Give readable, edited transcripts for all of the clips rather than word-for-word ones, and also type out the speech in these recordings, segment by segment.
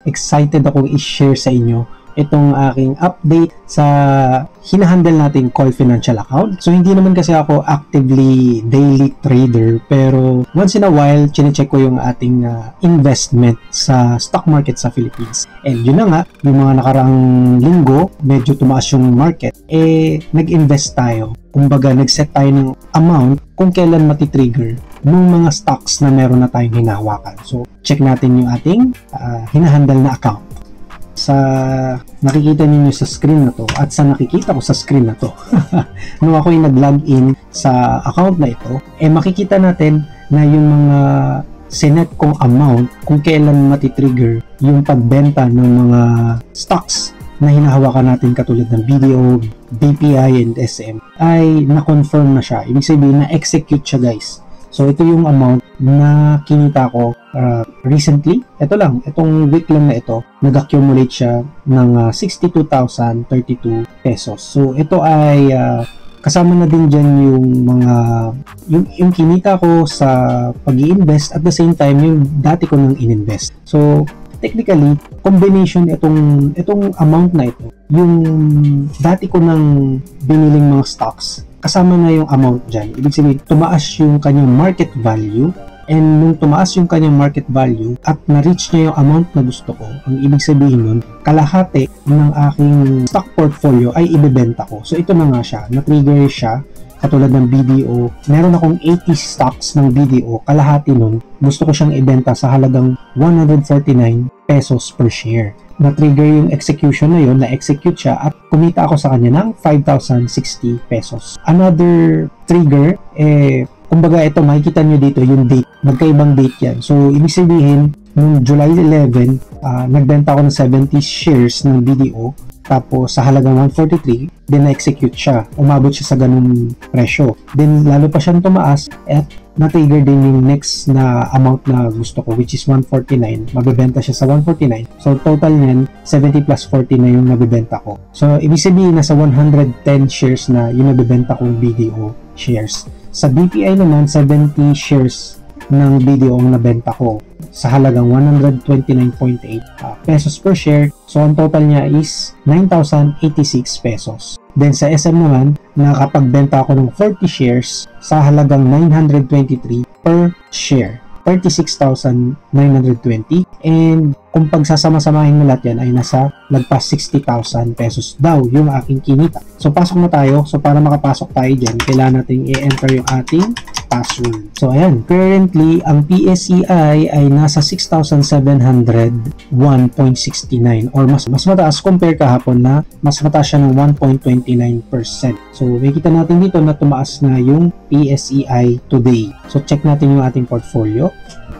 excited akong i-share sa inyo itong aking update sa hinahandle nating Call Financial account. So hindi naman kasi ako actively daily trader, pero once in a while chine-check ko yung ating investment sa stock market sa Philippines. And yun na nga, yung mga nakaraang linggo medyo tumaas yung market, nag-invest tayo. Kumbaga nag-set tayo ng amount kung kailan matitrigger ng mga stocks na meron na tayong hinahawakan. So check natin yung ating hinahandle na account. Sa nakikita ninyo sa screen na to at sa nakikita ko sa screen na to nung ako yung nag-login sa account na ito, makikita natin na yung mga sinet kong amount kung kailan matitrigger yung pagbenta ng mga stocks na hinahawakan natin katulad ng BDO, BPI, and SM ay na-confirm na siya. Ibig sabihin na-execute siya, guys. So ito yung amount na kinita ko recently. Ito lang, itong week lang na ito, nag-accumulate siya ng 62,032 pesos. So ito ay kasama na din dyan yung mga yung kinita ko sa pag-i-invest, at the same time yung dati ko nang in-invest. So technically, combination itong amount na ito, yung dati ko nang biniling mga stocks, kasama na yung amount dyan. Ibig sabihin, tumaas yung kanyang market value, and nung tumaas yung kanyang market value at na-reach niya yung amount na gusto ko, ang ibig sabihin nun, kalahati ng aking stock portfolio ay ibebenta ko. So ito na nga siya, na-trigger siya, katulad ng BDO. Meron akong 80 stocks ng BDO, kalahati nun, gusto ko siyang ibenta sa halagang 149 pesos per share. Na-trigger yung execution na yun, na-execute siya at kumita ako sa kanya ng 5,060 pesos. Another trigger, kumbaga ito, makikita nyo dito yung date, magkaibang date yan. So, ibig sabihin, noong July 11, nagbenta ako ng 70 shares ng BDO, tapos sa halagang 143, then na-execute siya. Umabot siya sa ganung presyo. Then, lalo pa siyang tumaas at na-trigger din yung next na amount na gusto ko, which is 149. Mabibenta siya sa 149. So, total niyan, 70 plus 40 na yung nabibenta ko. So, ibig sabihin, nasa 110 shares na yung nabibenta kong BDO shares. Sa BPI naman, 70 shares ng BDO ang nabenta ko sa halagang 129.8 pesos per share. So, ang total niya is 9,086 pesos. Then, sa SM naman, nakapagbenta ako ng 40 shares sa halagang 923 per share. 36,920. And kung pagsasama-samahin mo lahat yan ay nasa lagpas 60,000 pesos daw yung aking kinita. So pasok na tayo. So para makapasok tayo dyan, kailangan natin i-enter yung ating password. So ayan, currently ang PSEI ay nasa 6,701.69 or mas mataas compare kahapon na mas mataas siya ng 1.29%. So makikita natin dito na tumaas na yung PSEI today. So check natin yung ating portfolio.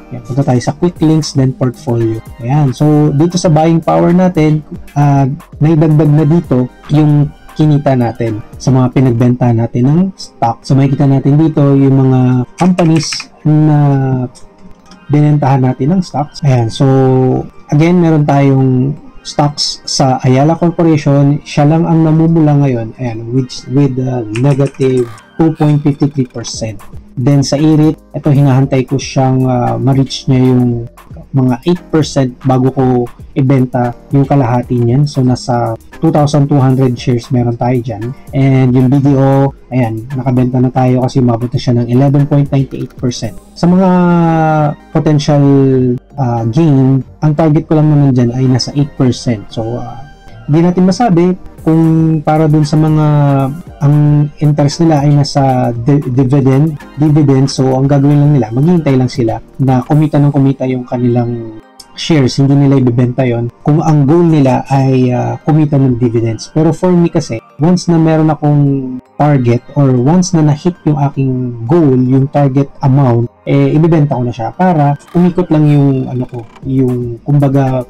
Ayan, punta tayo sa quick links, then portfolio. Ayan, so dito sa buying power natin, naidagdag na dito yung kinita natin sa mga pinagbenta natin ng stock. So makikita natin dito yung mga companies na binentahan natin ng stocks. Ayan, so again, meron tayong stocks sa Ayala Corporation. Siya lang ang namumula ngayon, ayan, with negative 2.53%. Then sa IRIT, ito hinahantay ko siyang ma-reach niya yung mga 8% bago ko ibenta yung kalahati niyan. So nasa 2,200 shares meron tayo dyan. And yung BDO, ayan, nakabenta na tayo kasi mabot na siya ng 11.98%. Sa mga potential gain, ang target ko lang naman dyan ay nasa 8%. So hindi natin masabi kung para dun sa mga ang interest nila ay nasa dividend. So ang gagawin lang nila, maghihintay lang sila na kumita yung kanilang shares, hindi nila ibebenta yon kung ang goal nila ay kumita ng dividends. Pero for me kasi, once na meron akong target or once na na-hit yung aking goal, yung target amount, ibebenta ko na siya para umikot lang yung yung kumbaga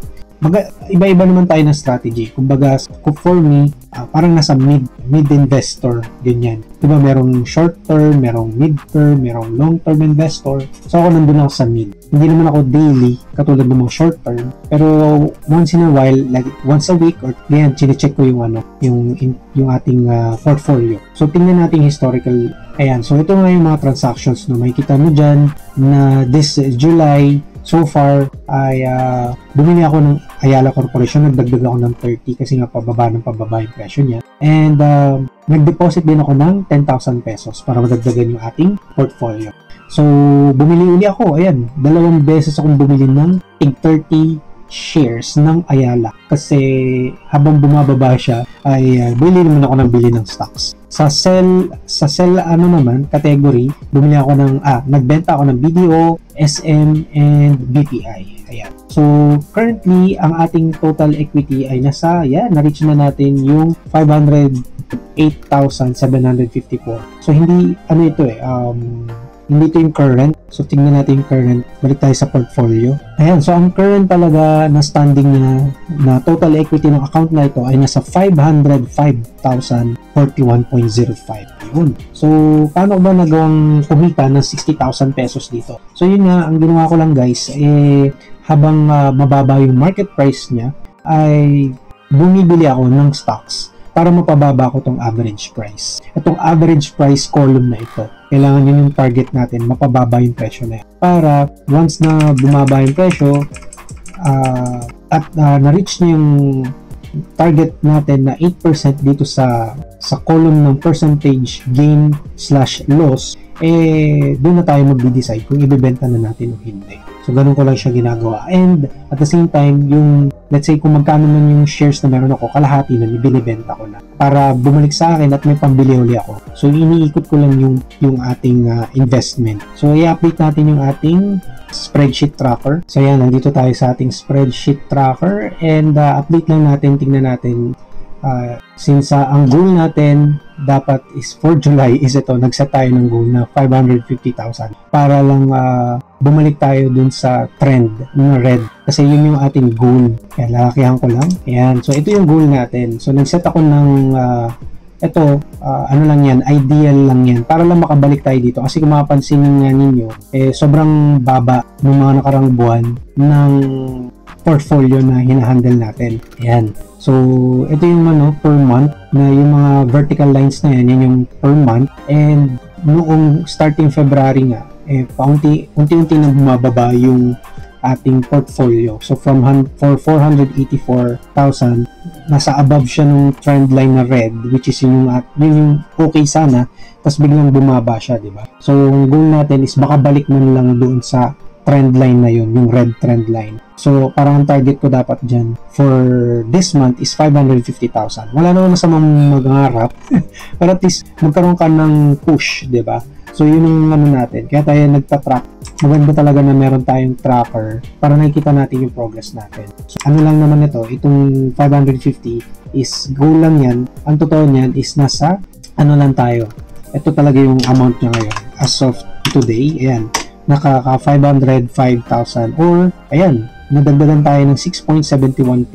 iba-iba naman tayo ng strategy. Kumbaga, for me, parang nasa mid investor, ganyan. Diba, merong short term, merong mid term, merong long term investor. So ako nandun ako sa mid. Hindi naman ako daily, katulad ng mga short term. Pero once in a while, like once a week or ganyan, chine-check ko yung yung ating portfolio. So tingnan natin historical. Ayan, so ito nga yung mga transactions na makikita mo dyan na this July. so far ay bumili ako ng Ayala Corporation, nagdagdag ako ng 30 kasi nga pababa yung presyo niya. And nag-deposit din ako ng 10,000 pesos para madagdagan yung ating portfolio. So, bumili uli ako. Ayan, 2 beses akong bumili ng 30 shares ng Ayala. Kasi habang bumababa siya, ay bili naman ako ng bili ng stocks. Sa sell naman, category, bumili ako ng, nagbenta ako ng BDO, SM, and BPI. Ayan. So, currently, ang ating total equity ay nasa, na-reach na natin yung 508,754. So, hindi, hindi ito yung current. So, tingnan natin yung current. Balik tayo sa portfolio. Ayan. So, ang current talaga na standing na total equity ng account na ito ay nasa 505,041.05. Yun. So, paano ba nagawang kumita ng 60,000 pesos dito? So, yun nga. Ang ginawa ko lang guys, habang mababa yung market price niya, ay bumibili ako ng stocks para mapababa ko tong average price. Itong average price column na ito, kailangan yun yung target natin, mapababa yung presyo na yun. Para once na bumaba yung presyo at na-reach na yung target natin na 8% dito sa column ng percentage gain / loss, doon na tayo mag-decide kung ibebenta na natin o hindi. So, ganun ko lang siya ginagawa. And at the same time, yung, let's say, kung magkano man yung shares na meron ako, kalahati nun, ibinibenta ko na. Para bumalik sa akin at may pambili uli ako. So, iniikot ko lang yung ating investment. So, i-update natin yung ating spreadsheet tracker. So, yan, nandito tayo sa ating spreadsheet tracker. And update lang natin, tingnan natin. Since ang goal natin dapat is for July is ito, nagset tayo ng goal na 550,000 para lang bumalik tayo dun sa trend ng red kasi yun yung ating goal. Kaya lalakihan ko lang. Ayan. So ito yung goal natin. So nagset ako ng ano lang yan, ideal lang yan para lang makabalik tayo dito kasi kung mapapansin nga ninyo sobrang baba ng mga nakarang buwan ng portfolio na hinahandle natin. Ayan. So, ito yung per month na yung mga vertical lines na yan yung per month. And noong starting February nga, unti-unti na bumababa yung ating portfolio. So, for 484,000, nasa above siya ng trend line na red, which is yung okay sana, tapos biglang bumaba siya, di ba? So, yung goal natin is baka balik man lang doon sa trend line na yun, yung red trend line. So, parang ang target ko dapat dyan for this month is 550,000. Wala naman masamang mag-ngarap, pero at least magkaroon ka ng push, di ba? So, yun yung natin. Kaya tayo nagtatrack. Maganda talaga na meron tayong tracker para nakikita natin yung progress natin. So, ano lang naman ito, itong 550 is goal lang yan. Ang totoo niyan is nasa, lang tayo. Ito talaga yung amount niya ngayon. As of today, ayan, nakaka 505,000 or, ayan, nadagdagan tayo ng 6.71%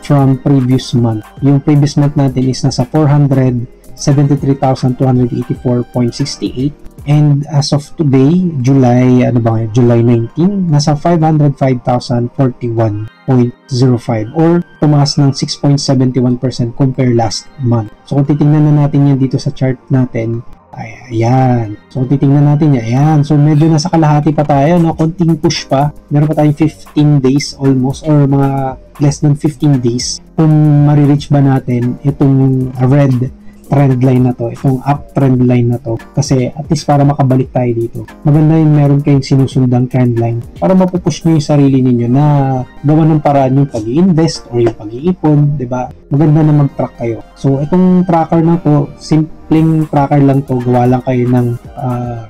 from previous month. Yung previous month natin is nasa 473,284.68 and as of today, July 19, nasa 505,041.05 or tumaas ng 6.71% compare last month. So kung titingnan na natin yan dito sa chart natin, ayan. So, titingnan natin yan. Ayan. So, medyo nasa kalahati pa tayo, no? Konting push pa. Meron pa tayong 15 days almost or mga less than 15 days kung marireach ba natin itong red trend line na to, itong uptrend line na to. Kasi at least para makabalik tayo dito. Maganda yung meron kayong sinusundang trend line para mapupush nyo yung sarili ninyo na gawa ng paraan yung pag-i-invest or yung pag-iipon, diba? Maganda na mag-track kayo. So, itong tracker na to, simpleng tracker lang to, gawa lang kayo ng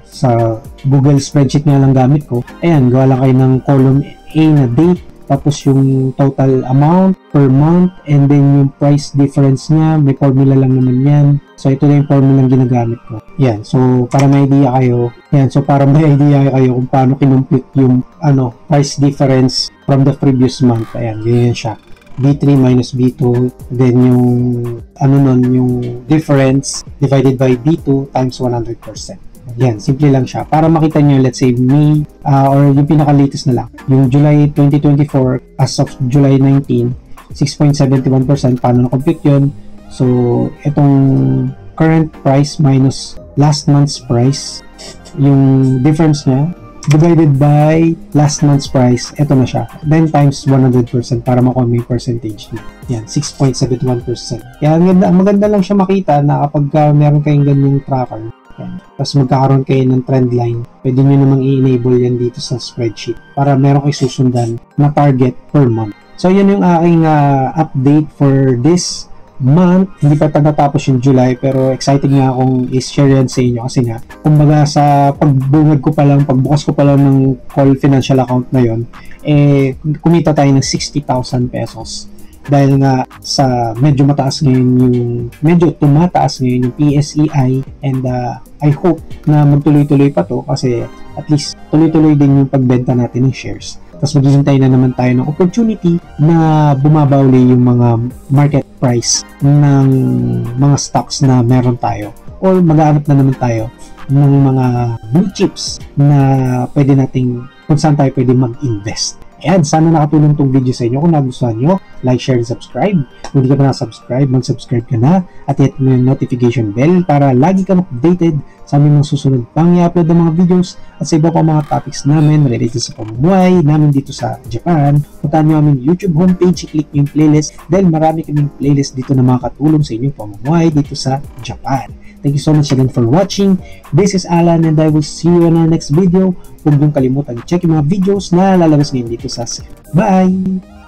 sa Google spreadsheet nga lang gamit ko. Ayan, gawa lang kayo ng column A na date, tapos yung total amount per month, and then yung price difference niya, may formula lang naman yan. So, ito na yung formula yung ginagamit ko. Yan, so para may idea kayo, kung paano kinumpute yung price difference from the previous month. Ayan, ganyan siya. B3 minus B2, then yung yung difference divided by B2 times 100%. Yan, simple lang siya. Para makita nyo, let's say, May, or yung pinaka-latest na lang, yung July 2024, as of July 19, 6.71%, paano na-compute yun? So, itong current price minus last month's price, yung difference niya, divided by last month's price, ito na siya. 10 times 100% para makuha mo yung percentage niya. Yan, 6.71%. Kaya maganda lang siya makita na kapag meron kayong ganyang tracker, yan, tapos magkakaroon kayo ng trend line, pwede nyo namang i-enable yan dito sa spreadsheet para meron kayo susundan na target per month. So, yan yung aking update for this month. Hindi pa natatapos yung July, pero excited nga akong i-share yan sa inyo kasi nga, kumbaga sa pagbukas ko pa lang ng Call Financial account na yon, kumita tayo ng 60,000 pesos. Dahil nga sa medyo tumataas ngayon yung PSEI, and I hope na magtuloy-tuloy pa to kasi at least tuloy-tuloy din yung pagbenta natin ng shares. Tapos maghihintay na naman tayo ng opportunity na bumabawi yung mga market price ng mga stocks na meron tayo, or maghahanap na naman tayo ng mga blue chips na pwede nating kung saan tayo pwede mag-invest. Ayan, sana nakatulong tong video sa inyo. Kung nagustuhan nyo, like, share, and subscribe. Kung hindi ka pa na-subscribe, mag-subscribe ka na at hit mo yung notification bell para lagi kang updated sa aming mga susunod pang i-upload ng mga videos at sa iba pa mga topics namin related sa pamumuhay namin dito sa Japan. Puntahan nyo aming YouTube homepage, i-click nyo yung playlist dahil marami kaming playlist dito na makakatulong sa inyong pamumuhay dito sa Japan. Thank you so much again for watching. This is Alan and I will see you in our next video. Huwag niyong kalimutan i-check yung mga videos na lalabas ngayon dito sa Bye!